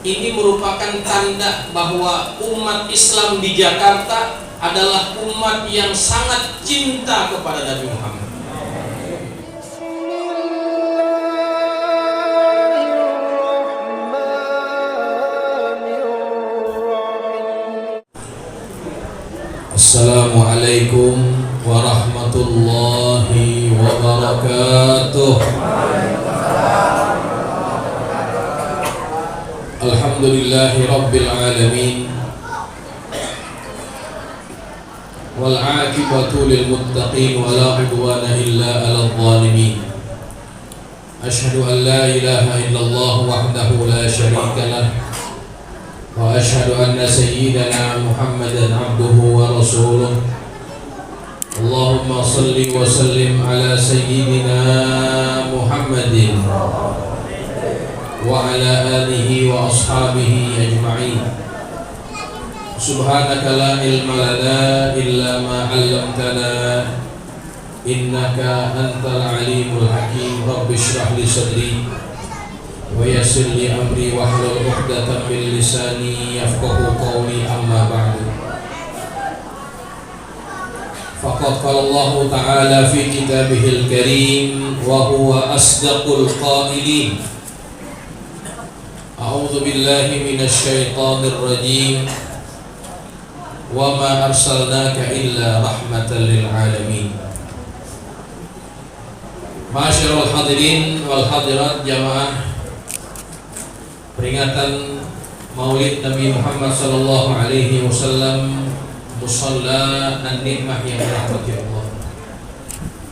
Ini merupakan tanda bahwa umat Islam di Jakarta adalah umat yang sangat cinta kepada Nabi Muhammad. Assalamualaikum warahmatullahi wabarakatuh. Alhamdulillahi rabbil alamin, wal aqibatu lil muttaqin wa la udwana illa 'alal zalimin. Asyhadu an la ilaha illallah wahdahu la syarika lah, wa asyhadu anna sayyidana Muhammadan abduhu wa rasuluh. Allahumma salli wa sallim ala sayyidina Muhammadin wa ala alihi wa ashabihi ajma'in. Subhanaka la ilma lana illa ma 'allamtana innaka antal alimul hakim. Rabbi shrah li sadri wa yassir li amri wahlul 'uqdatam min lisani yafqahu qawli, amma ba'du. Faqad qala Allah ta'ala fi kitabihil karim wa huwa asdaqul qailin. A'udzu billahi minasy syaithanir rajim. Wa ma arsalnaka illa rahmatan lil alamin. Ma'asyiral hadirin wal hadirat jamaah peringatan Maulid Nabi Muhammad sallallahu alaihi wasallam, Musalla An-Ni'mah yang dirahmati Allah.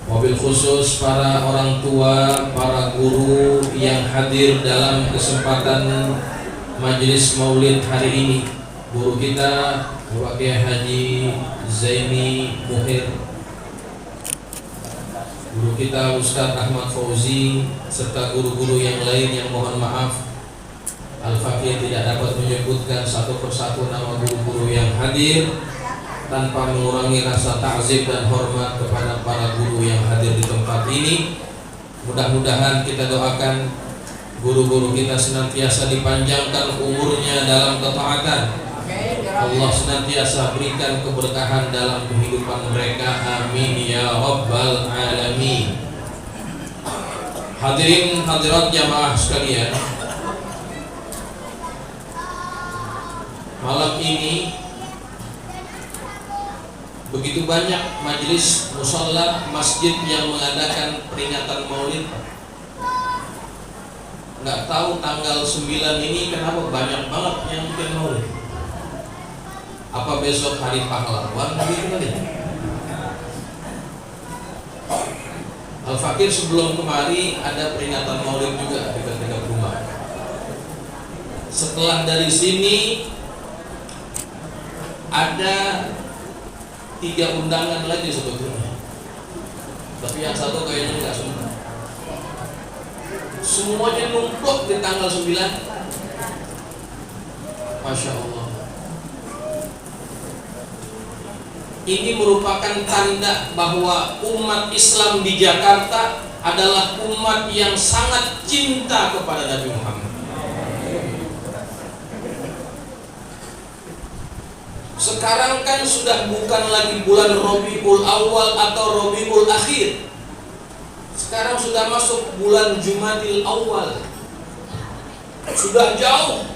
Wabil khusus para orang tua, para guru yang hadir dalam kesempatan majelis Maulid hari ini. Guru kita Bapak Kiai Haji Zaini Muhir, guru kita Ustaz Ahmad Fauzi, serta guru-guru yang lain yang mohon maaf Al-Fakir tidak dapat menyebutkan satu persatu nama guru-guru yang hadir, tanpa mengurangi rasa ta'zim dan hormat kepada para guru yang hadir di tempat ini. Mudah-mudahan kita doakan guru-guru kita senantiasa dipanjangkan umurnya dalam ketaatan. Allah senantiasa berikan keberkahan dalam kehidupan mereka, amin ya rabbal alamin. Hadirin hadirat jamaah sekalian, malam ini begitu banyak majelis musalla masjid yang mengadakan peringatan Maulid. Nggak tahu tanggal 9 ini kenapa banyak banget yang bikin Maulid. Apa besok hari pahlawan begitu kali? Al-Fakir sebelum kemari ada peringatan Maulid juga di dekat rumah. Setelah dari sini ada 3 undangan lagi sebetulnya, tapi yang satu kayaknya nggak sempat. Semuanya numpuk di tanggal 9. Masya Allah. Ini merupakan tanda bahwa umat Islam di Jakarta adalah umat yang sangat cinta kepada Nabi Muhammad. Sekarang kan sudah bukan lagi bulan Rabiul Awal atau Rabiul Akhir. Sekarang sudah masuk bulan Jumadil Awal. Sudah jauh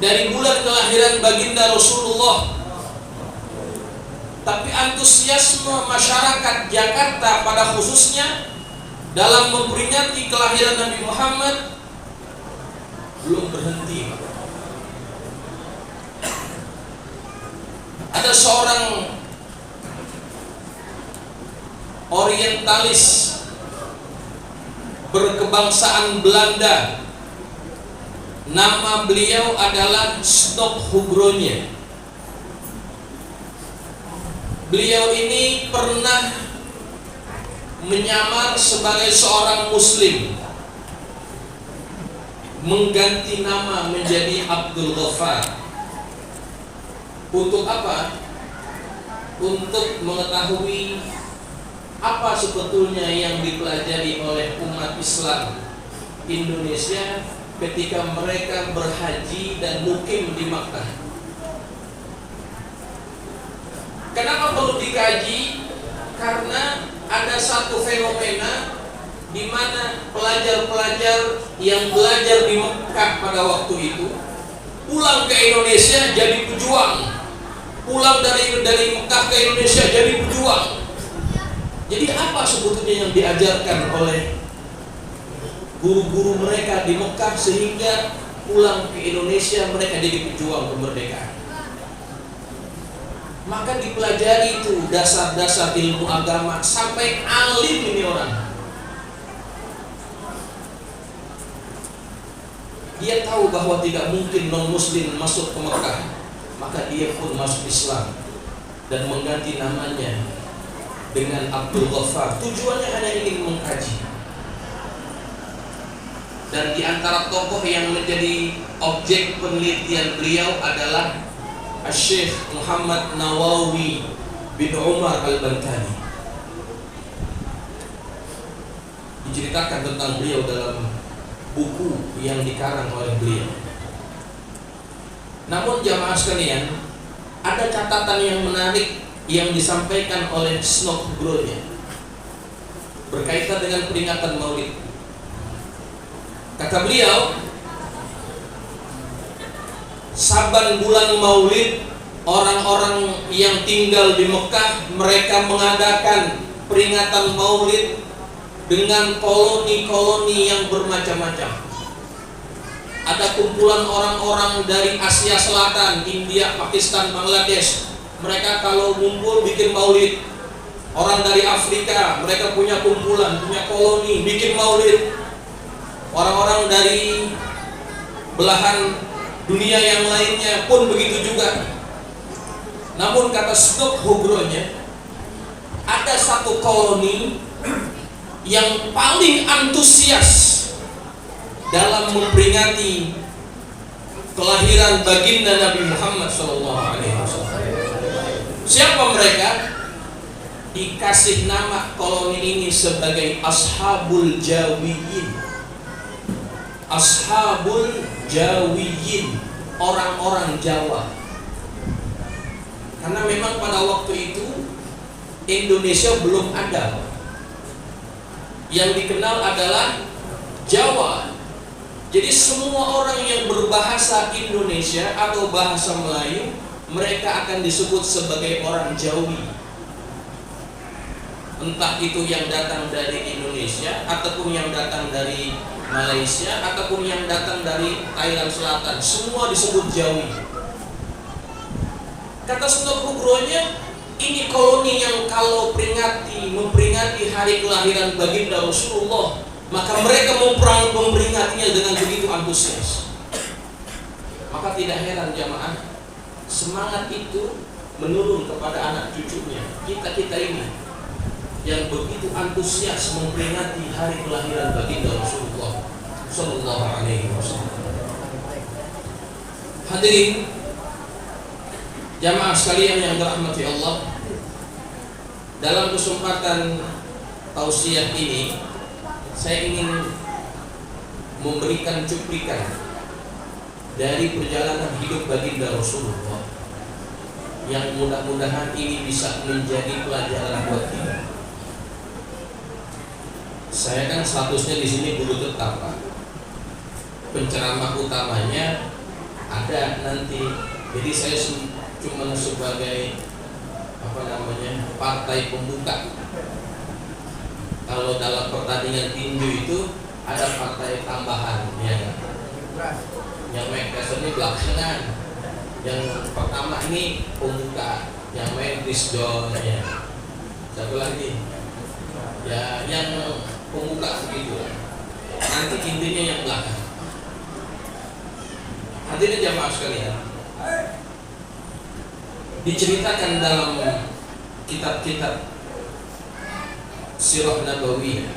dari bulan kelahiran baginda Rasulullah. Tapi antusiasme masyarakat Jakarta pada khususnya dalam memperingati kelahiran Nabi Muhammad belum berhenti. Ada seorang orientalis berkebangsaan Belanda. Nama beliau adalah Stokhugronya. Beliau ini pernah menyamar sebagai seorang muslim, mengganti nama menjadi Abdul Ghaffar. Untuk apa? Untuk mengetahui apa sebetulnya yang dipelajari oleh umat Islam Indonesia ketika mereka berhaji dan mukim di Makkah. Kenapa perlu dikaji? Karena ada satu fenomena di mana pelajar-pelajar yang belajar di Mekah pada waktu itu pulang ke Indonesia jadi pejuang, pulang dari Mekah ke Indonesia jadi pejuang. Jadi apa sebetulnya yang diajarkan oleh guru-guru mereka di Mekah sehingga pulang ke Indonesia mereka jadi pejuang kemerdekaan? Maka dipelajari itu dasar-dasar ilmu agama sampai alim ini orang. Dia tahu bahwa tidak mungkin non-muslim masuk ke Mekah, maka dia pun masuk Islam dan mengganti namanya dengan Abdul Ghaffar. Tujuannya hanya ingin mengkaji. Dan di antara tokoh yang menjadi objek penelitian beliau adalah Syekh Muhammad Nawawi bin Umar Al-Bantani. Diceritakan tentang beliau dalam buku yang dikarang oleh beliau. Namun jamaah sekalian, ada catatan yang menarik yang disampaikan oleh Snok Gronya berkaitan dengan peringatan Maulid. Kata beliau, saban bulan Maulid, orang-orang yang tinggal di Mekah mereka mengadakan peringatan Maulid dengan koloni-koloni yang bermacam-macam. Ada kumpulan orang-orang dari Asia Selatan, India, Pakistan, Bangladesh. Mereka kalau ngumpul bikin maulid. Orang dari Afrika, mereka punya kumpulan, punya koloni, bikin maulid. Orang-orang dari belahan dunia yang lainnya pun begitu juga. Namun kata Snok Gronya, ada satu koloni yang paling antusias dalam memperingati kelahiran baginda Nabi Muhammad SAW. Siapa mereka? Dikasih nama koloni ini sebagai Ashabul Jawiyin. Ashabul Jawiyin, orang-orang Jawa. Karena memang pada waktu itu Indonesia belum ada. Yang dikenal adalah Jawa. Jadi semua orang yang berbahasa Indonesia atau bahasa Melayu, mereka akan disebut sebagai orang Jawi. Entah itu yang datang dari Indonesia, ataupun yang datang dari Malaysia, ataupun yang datang dari Thailand Selatan, semua disebut Jawi. Kata Snok Gronya, ini koloni yang kalau memperingati hari kelahiran baginda Rasulullah, maka mereka memperingatinya dengan begitu antusias. Maka tidak heran jamaah, semangat itu menurun kepada anak cucunya. Kita ini yang begitu antusias memperingati hari kelahiran baginda Rasulullah Sallallahu Alaihi Wasallam. Hadirin jamaah sekalian yang dirahmati Allah, dalam kesempatan tausiah ini saya ingin memberikan cuplikan dari perjalanan hidup baginda Rasulullah yang mudah-mudahan ini bisa menjadi pelajaran buat kita. Saya kan statusnya di sini guru tetap, Pak. Penceramah utamanya ada nanti. Jadi saya cuma sebagai partai pembuka. Kalau dalam pertandingan tinju itu ada partai tambahan, ya kan? Yang main ini belakangan, yang pertama ini pembuka, yang main disc jockey, ya. Satu lagi, ya yang pembuka begitu. Nanti intinya yang belakang. Hadirin jamaah sekalian, diceritakan dalam kitab-kitab Sirah Nabawiyah,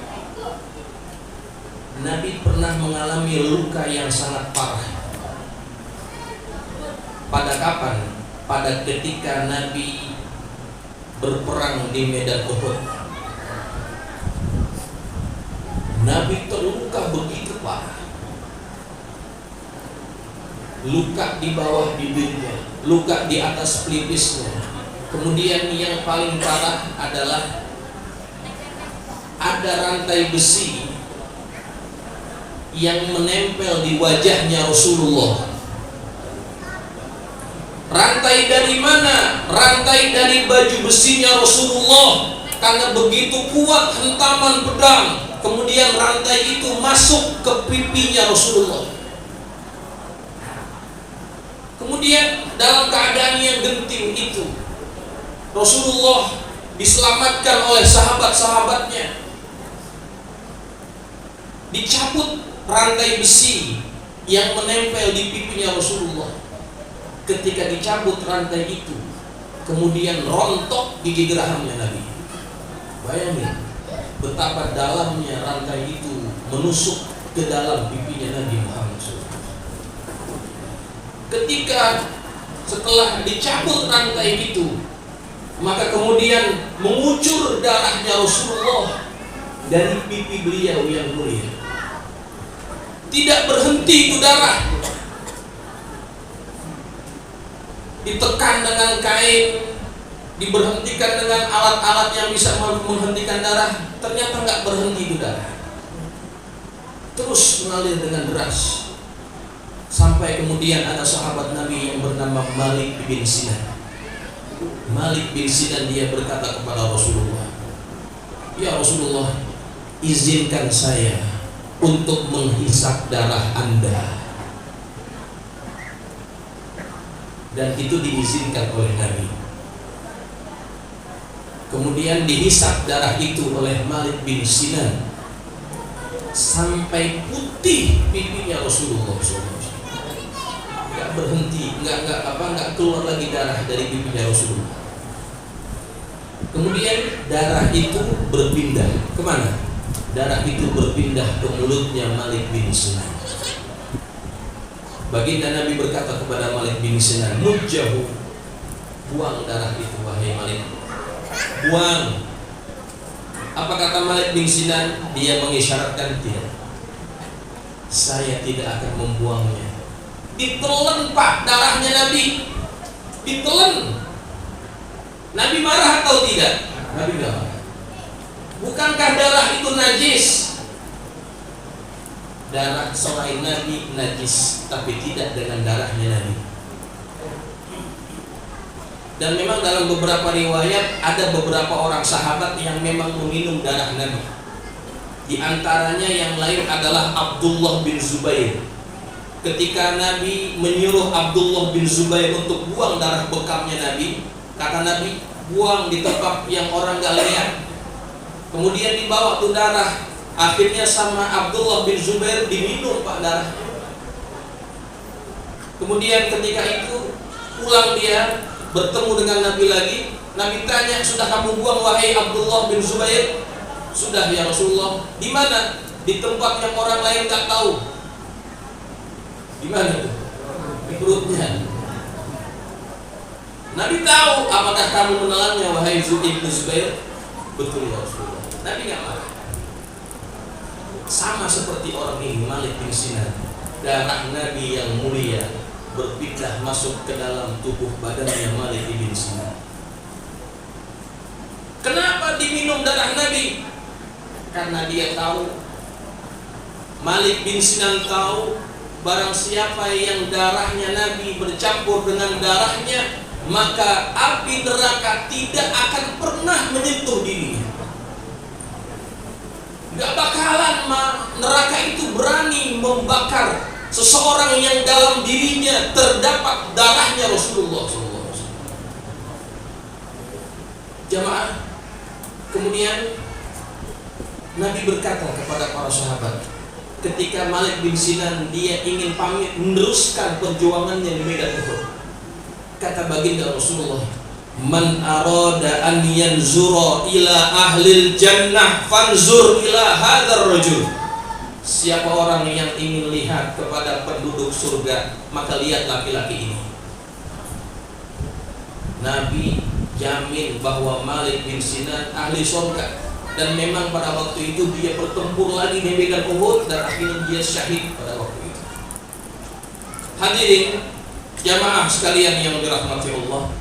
Nabi pernah mengalami luka yang sangat parah. Pada kapan? Pada ketika Nabi berperang di medan Uhud. Nabi terluka begitu parah. luka di bawah bibirnya, luka di atas pelipisnya. Kemudian yang paling parah adalah ada rantai besi yang menempel di wajahnya Rasulullah. Rantai dari mana? Rantai dari baju besinya Rasulullah. Karena begitu kuat hentaman pedang, kemudian rantai itu masuk ke pipinya Rasulullah. Kemudian dalam keadaan yang genting itu, Rasulullah diselamatkan oleh sahabat-sahabatnya. Dicabut rantai besi yang menempel di pipinya Rasulullah. Ketika dicabut rantai itu, kemudian rontok gigi geraham Nabi. Bayangin betapa dalamnya rantai itu menusuk ke dalam pipinya Nabi Muhammad SAW. Ketika setelah dicabut rantai itu, maka kemudian mengucur darahnya Rasulullah dari pipi beliau yang mulia. Tidak berhenti itu darah, ditekan dengan kain, diberhentikan dengan alat-alat yang bisa menghentikan darah, ternyata nggak berhenti itu darah, terus mengalir dengan deras. Sampai kemudian ada sahabat Nabi yang bernama Malik bin Sinan. Malik bin Sinan dia berkata kepada Rasulullah, "Ya Rasulullah, izinkan saya untuk menghisap darah Anda." Dan itu diizinkan oleh Nabi. Kemudian dihisap darah itu oleh Malik bin Sinan sampai putih pipinya Rasulullah SAW. Nggak berhenti, nggak keluar lagi darah dari pipinya Rasulullah. Kemudian darah itu berpindah kemana? Darah itu berpindah ke mulutnya Malik bin Sinan. Baginda Nabi berkata kepada Malik bin Sinan, "Nujjahu, buang darah itu wahai Malik, buang." Apa kata Malik bin Sinan? Dia mengisyaratkan, "Tidak, saya tidak akan membuangnya." Ditelan Pak darahnya Nabi, ditelan. Nabi marah atau tidak? Nabi tidak marah. Bukankah darah itu najis? Darah selain Nabi najis, tapi tidak dengan darahnya Nabi. Dan memang dalam beberapa riwayat ada beberapa orang sahabat yang memang meminum darah Nabi. Di antaranya yang lain adalah Abdullah bin Zubair. Ketika Nabi menyuruh Abdullah bin Zubair untuk buang darah bekamnya Nabi, kata Nabi, buang di tempat yang orang gak lihat. Kemudian dibawa tuh darah, akhirnya sama Abdullah bin Zubair diminum Pak darahnya. Kemudian ketika itu pulang dia bertemu dengan Nabi lagi. Nabi tanya, "Sudah kamu buang wahai Abdullah bin Zubair?" "Sudah ya Rasulullah." "Di mana?" "Di tempat yang orang lain tak tahu." "Di mana tuh?" "Di perutnya." Nabi tahu. "Apakah kamu menelannya wahai bin Zubair?" "Betul ya Rasulullah." Nabi nggak marah. Sama seperti orang ini, Malik bin Sinan, darah Nabi yang mulia berpindah masuk ke dalam tubuh badannya Malik bin Sinan. Kenapa diminum darah Nabi? Karena dia tahu, Malik bin Sinan tahu, barang siapa yang darahnya Nabi bercampur dengan darahnya, maka api neraka tidak akan pernah menyentuh dirinya. Gak bakalan neraka itu berani membakar seseorang yang dalam dirinya terdapat darahnya Rasulullah SAW. Jamaah, kemudian Nabi berkata kepada para sahabat, ketika Malik bin Sinan dia ingin pamit meneruskan perjuangannya di medan Uhud, kata baginda Rasulullah, "Man arada an yanzura ila ahlil jannah fanzur ila hadzal rajul." Siapa orang yang ingin lihat kepada penduduk surga, maka lihat laki-laki ini. Nabi jamin bahwa Malik bin Sinan ahli surga. Dan memang pada waktu itu dia bertempur lagi di medan Uhud dan akhirnya dia syahid pada waktu itu. Hadirin jamaah sekalian yang dirahmati Allah,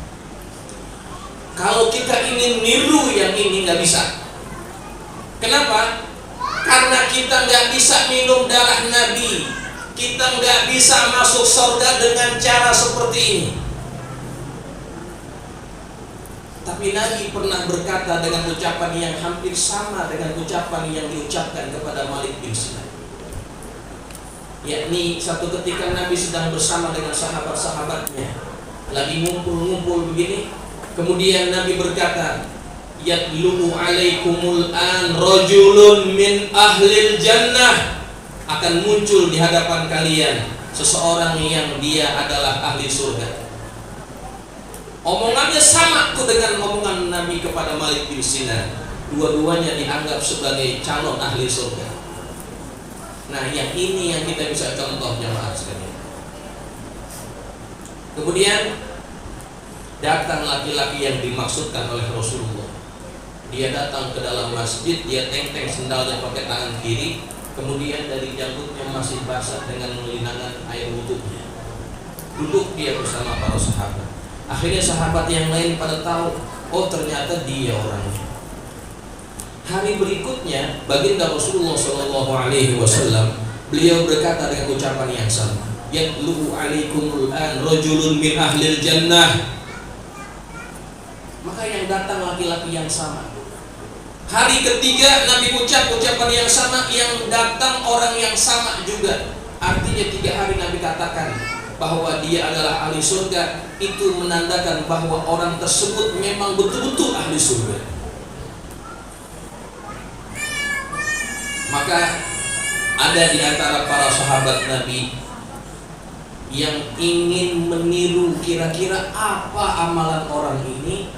kalau kita ingin niru yang ini nggak bisa. Kenapa? Karena kita nggak bisa minum darah Nabi, kita nggak bisa masuk surga dengan cara seperti ini. Tapi Nabi pernah berkata dengan ucapan yang hampir sama dengan ucapan yang diucapkan kepada Malik bin Sinan. Yakni satu ketika Nabi sedang bersama dengan sahabat-sahabatnya, lagi ngumpul-ngumpul begini, kemudian Nabi berkata, yatlu'u alaikumul an rajulun min ahlil jannah, akan muncul di hadapan kalian seseorang yang dia adalah ahli surga. Omongannya sama tuh dengan omongan Nabi kepada Malik bin Sinan. Dua-duanya dianggap sebagai calon ahli surga. Nah, yang ini yang kita bisa contoh jemaah sekalian. Kemudian datang laki-laki yang dimaksudkan oleh Rasulullah. Dia datang ke dalam masjid, dia teng-teng sendalnya pakai tangan kiri, kemudian dari janggutnya masih basah dengan linangan air wudhunya. Duduk dia bersama para sahabat. Akhirnya sahabat yang lain pada tahu, oh ternyata dia orangnya. Hari berikutnya, baginda Rasulullah SAW, beliau berkata dengan ucapan yang sama, yatlu'u alaikumul an rajulun min ahlil jannah. Maka yang datang laki-laki yang sama. Hari ketiga Nabi ucap ucapan yang sama, yang datang orang yang sama juga. Artinya 3 hari Nabi katakan bahwa dia adalah ahli surga. Itu menandakan bahwa orang tersebut memang betul-betul ahli surga. Maka ada di antara para sahabat Nabi yang ingin meniru kira-kira apa amalan orang ini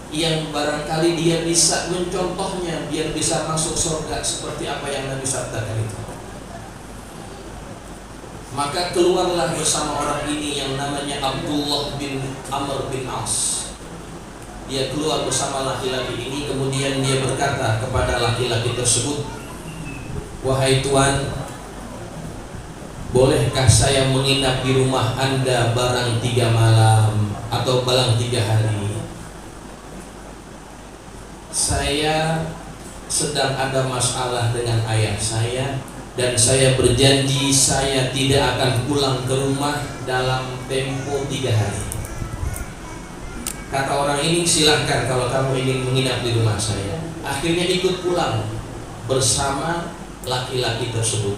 yang barangkali dia bisa mencontohnya biar bisa masuk surga seperti apa yang Nabi sabdakan itu. Maka keluarlah bersama orang ini yang namanya Abdullah bin Amr bin As. Dia keluar bersama laki-laki ini, kemudian dia berkata kepada laki-laki tersebut, wahai Tuan, bolehkah saya menginap di rumah Anda barang 3 malam atau barang 3 hari? Saya sedang ada masalah dengan ayah saya, dan saya berjanji saya tidak akan pulang ke rumah dalam tempo 3 hari. Kata orang ini, silahkan kalau kamu ingin menginap di rumah saya. Akhirnya ikut pulang bersama laki-laki tersebut.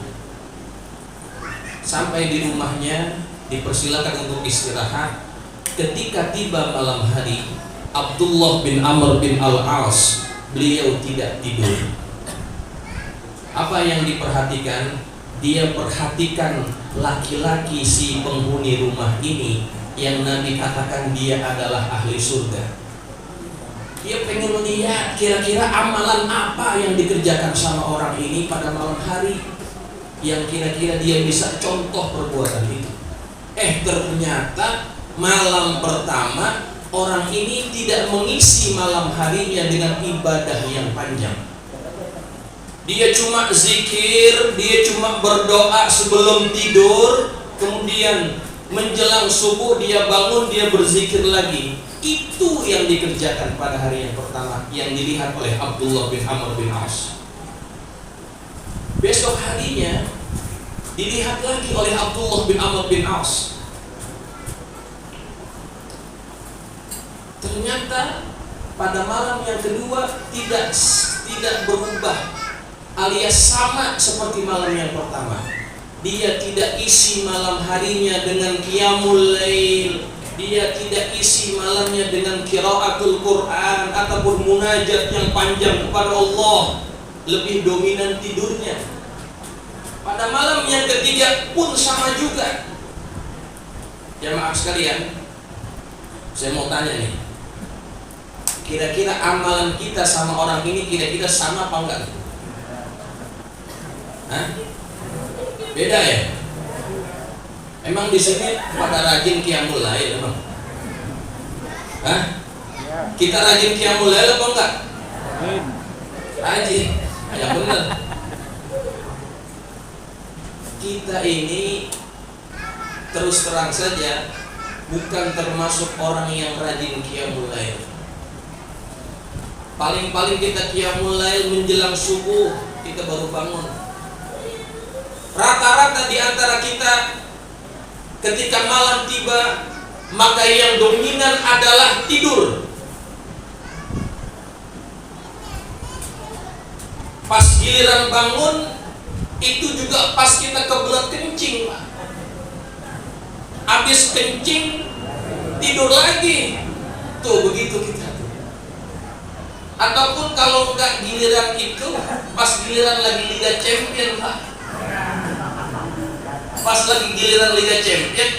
Sampai di rumahnya, dipersilakan untuk istirahat. Ketika tiba malam hari, Abdullah bin Amr bin Al-As, beliau tidak tidur. Apa yang diperhatikan? Dia perhatikan laki-laki si penghuni rumah ini yang Nabi katakan dia adalah ahli surga. Dia pengen melihat kira-kira amalan apa yang dikerjakan sama orang ini pada malam hari yang kira-kira dia bisa contoh perbuatan itu. Ternyata malam pertama orang ini tidak mengisi malam harinya dengan ibadah yang panjang. Dia cuma zikir, dia cuma berdoa sebelum tidur, kemudian menjelang subuh dia bangun, dia berzikir lagi. Itu yang dikerjakan pada hari yang pertama, yang dilihat oleh Abdullah bin Amr bin As. Besok harinya dilihat lagi oleh Abdullah bin Amr bin As. Ternyata pada malam yang kedua tidak berubah, alias sama seperti malam yang pertama. Dia tidak isi malam harinya dengan qiyamul lail, dia tidak isi malamnya dengan qiraatul Quran ataupun munajat yang panjang kepada Allah. Lebih dominan tidurnya. Pada malam yang ketiga pun sama juga. Jamaah sekalian, saya mau tanya nih, kira-kira amalan kita sama orang ini kira-kira sama apa enggak? Hah? Beda ya? Emang di sini pada rajin qiyamul lail emang? Hah? Kita rajin qiyamul lail apa enggak? Rajin. Ya benar. Kita ini terus terang saja bukan termasuk orang yang rajin qiyamul lail. Paling-paling kita qiyamul lail menjelang subuh, kita baru bangun. Rata-rata di antara kita ketika malam tiba, maka yang dominan adalah tidur. Pas giliran bangun, itu juga pas kita kebelet kencing, Pak. Habis kencing, tidur lagi. Tuh begitu kita tuh. Ataupun kalau enggak giliran itu, pas giliran lagi Liga Champion, Pak. Pas lagi giliran Liga Champion,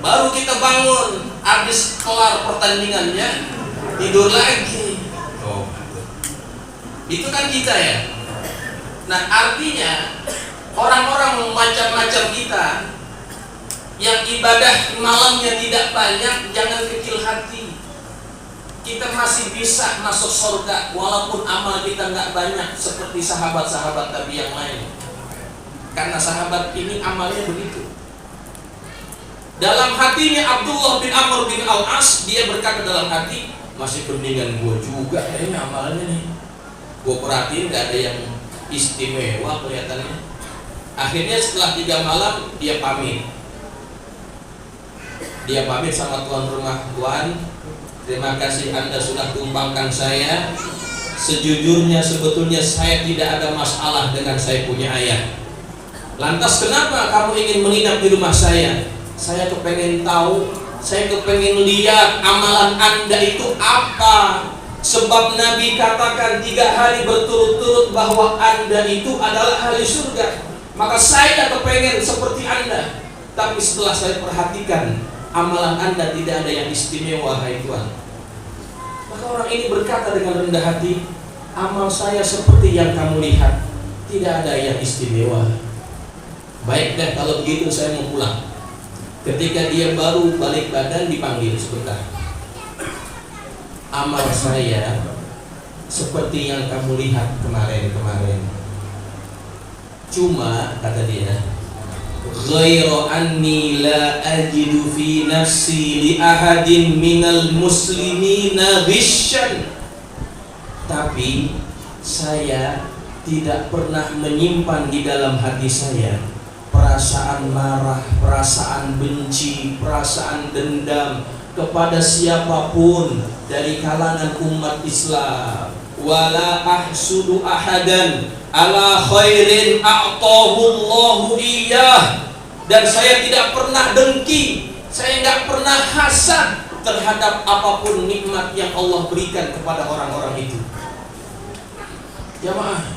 baru kita bangun. Habis kelar pertandingannya, tidur lagi. Oh, itu kan kita ya. Nah, artinya orang-orang macam-macam kita yang ibadah malamnya tidak banyak, jangan kecil hati. Kita masih bisa masuk surga walaupun amal kita nggak banyak seperti sahabat-sahabat Nabi yang lain. Karena sahabat ini amalnya begitu. Dalam hatinya Abdullah bin Amr bin Al-As, dia berkata dalam hati, masih mendingan gue juga kayaknya amalnya nih. Gue perhatiin nggak ada yang istimewa kelihatannya. Akhirnya setelah 3 malam dia pamit. Dia pamit sama tuan rumah. Tuan, terima kasih Anda sudah tumpangkan saya. Sejujurnya sebetulnya saya tidak ada masalah dengan saya punya ayah. Lantas kenapa kamu ingin menginap di rumah saya? Saya kepengen tahu, saya kepengen lihat amalan Anda itu apa. Sebab Nabi katakan 3 hari berturut-turut bahwa Anda itu adalah ahli surga. Maka saya kepengen seperti Anda. Tapi setelah saya perhatikan, amalan Anda tidak ada yang istimewa, hai Tuhan. Maka orang ini berkata dengan rendah hati, amal saya seperti yang kamu lihat, tidak ada yang istimewa. Baik deh kalau begitu saya mau pulang. Ketika dia baru balik badan, dipanggil sebentar. Amal saya seperti yang kamu lihat kemarin-kemarin. Cuma kata dia, ghairu anni la ajidu fi nafsi li ahadin minal muslimina ghishan. Tapi saya tidak pernah menyimpan di dalam hati saya perasaan marah, perasaan benci, perasaan dendam kepada siapapun dari kalangan umat Islam. Wala ahsudu ahadan ala khairin a'tahu Allahu iyyah. Dan saya tidak pernah dengki, saya tidak pernah hasad terhadap apapun nikmat yang Allah berikan kepada orang-orang itu. Jamaah,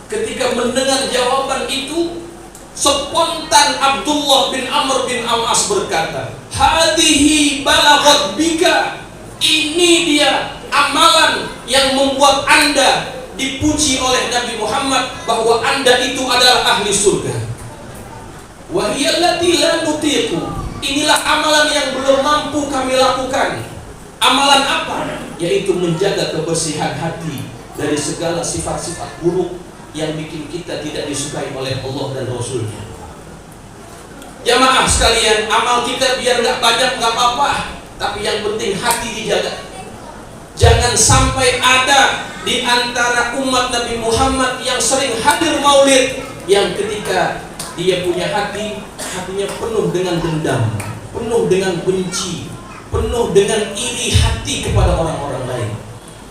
ketika mendengar jawaban itu, spontan Abdullah bin Amr bin Al-As berkata, hadihi balaghat bika. Ini dia amalan yang membuat Anda dipuji oleh Nabi Muhammad bahwa Anda itu adalah ahli surga. Wa hiya allati la nutiqu. Inilah amalan yang belum mampu kami lakukan. Amalan apa? Yaitu menjaga kebersihan hati dari segala sifat-sifat buruk yang bikin kita tidak disukai oleh Allah dan Rasulnya. Jamaah sekalian, amal kita biar nggak banyak nggak apa-apa, tapi yang penting hati dijaga. Jangan sampai ada di antara umat Nabi Muhammad yang sering hadir maulid, yang ketika dia punya hati, hatinya penuh dengan dendam, penuh dengan benci, penuh dengan iri hati kepada orang-orang lain.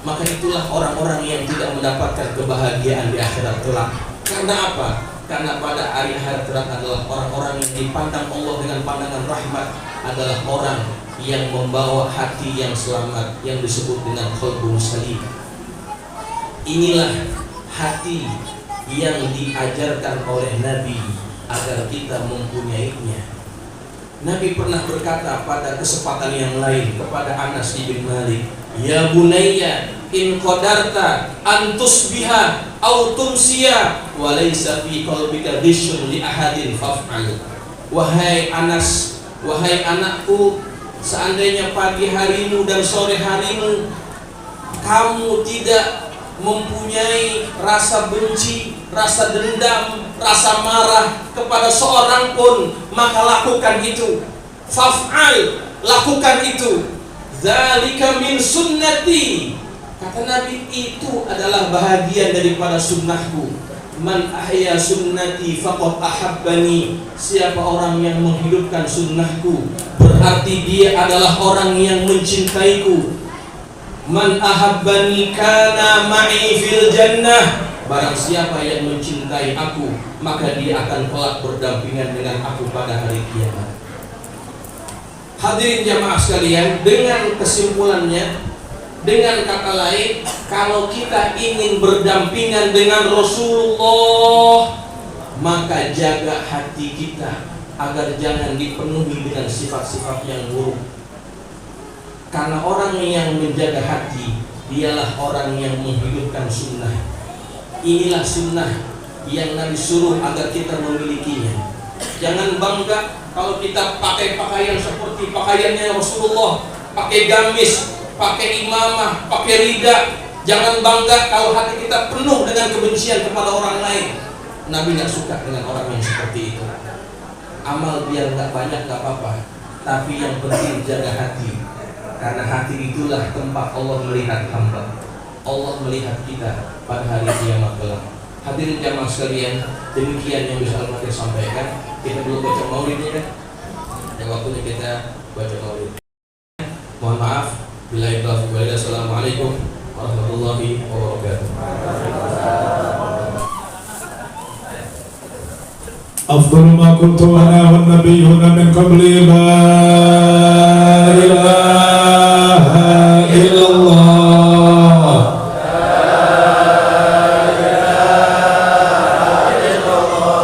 Maka itulah orang-orang yang tidak mendapatkan kebahagiaan di akhirat kelak. Karena apa? Karena pada hari akhirat adalah orang-orang yang dipandang Allah dengan pandangan rahmat, adalah orang yang membawa hati yang selamat, yang disebut dengan qalbun salim. Inilah hati yang diajarkan oleh Nabi agar kita mempunyainya. Nabi pernah berkata pada kesempatan yang lain kepada Anas bin Malik, ya bunayya in qadarta an tusbiha aw tumsiya wa laysa fi qalbika ghishun li ahadin faf'al. Wahai Anas, wahai anakku, seandainya pagi harimu dan sore harimu kamu tidak mempunyai rasa benci, rasa dendam, rasa marah kepada seorang pun, maka lakukan itu. Faf'al, lakukan itu. Dzalika min sunnati. Kata Nabi, itu adalah bahagian daripada sunnahku. Man ahya sunnati faqad ahabbani. Siapa orang yang menghidupkan sunnahku, berarti dia adalah orang yang mencintaiku. Man ahabbani kana ma'i fil jannah. Barang siapa yang mencintai aku, maka dia akan kelak berdampingan dengan aku pada hari kiamat. Hadirin jamaah sekalian, dengan kesimpulannya, dengan kata lain, kalau kita ingin berdampingan dengan Rasulullah, maka jaga hati kita agar jangan dipenuhi dengan sifat-sifat yang buruk. Karena orang yang menjaga hati, dialah orang yang menghidupkan sunnah. Inilah sunnah yang Nabi suruh agar kita memilikinya. Jangan bangga kalau kita pakai pakaian seperti pakaiannya Rasulullah, pakai gamis, pakai imamah, pakai rida. Jangan bangga kalau hati kita penuh dengan kebencian kepada orang lain. Nabi nggak suka dengan orang yang seperti itu. Amal biar nggak banyak nggak apa-apa, tapi yang penting jaga hati. Karena hati itulah tempat Allah melihat hamba. Allah melihat kita pada hari kiamat kelak. Hadirin jamaah sekalian, demikian yang bisa Al-Fatihah sampaikan. Kita dulu baca maulidnya kan? Ada waktunya kita baca maulid. Mohon maaf. Billahi taufiq wal hidayah. Assalamualaikum warahmatullahi wabarakatuh. أفضل ما كنت أنا والنبيون من قبلي لا إله إلا الله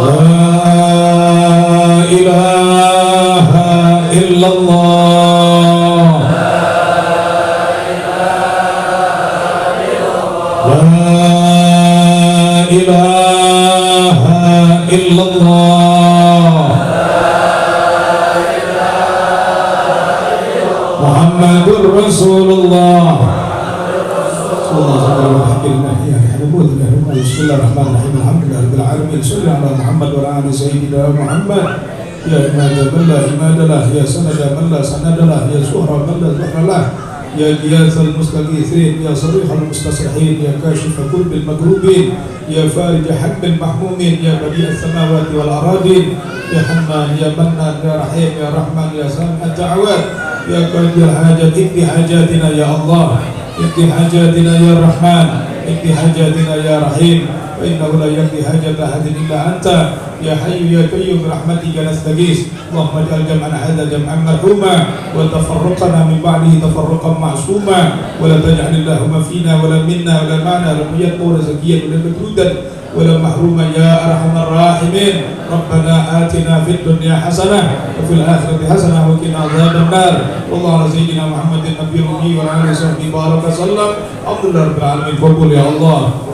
لا إله إلا الله لا إله إلا الله محمد رسول الله بسم الله الرحمن الرحيم الحمد لله رب العالمين صل على محمد وعلى آل سيدنا محمد يا إماد من لا إماد له يا سند من لا سند له يا زهر من لا زهر له يا غياث المستغيثين يا صريخ المستصرخين يا كاشف كرب المكروبين يا فارج حب المحمومين يا بديع السماوات والأراضين يا حنان يا منان يا رحيم يا رحمن يا سامع الدعوات يا قاضي الحاجات اقضي حاجاتنا يا الله اقضي حاجاتنا يا رحمن اقضي حاجاتنا يا رحيم فإنه لا يقضي حاجة أحد إلا أنت يا حي يا قيوم برحمتك نستغيث اللهم اجعل جمعنا هذا جمعا مرحوما وتفرقنا من بعده تفرقا معصوما ولا تجعل اللهم فينا ولا منا ولا معنا ولا ميتا ولا زكيا ولا مكرودا ولا محروما يا أرحم الراحمين ربنا آتنا في الدنيا حسنة وفي الآخرة حسنة وقنا عذاب النار والله على سيدنا محمد النبي الأمي وعلى آله وصحبه بارك وسلم الحمد لله رب العالمين. قبول يا الله.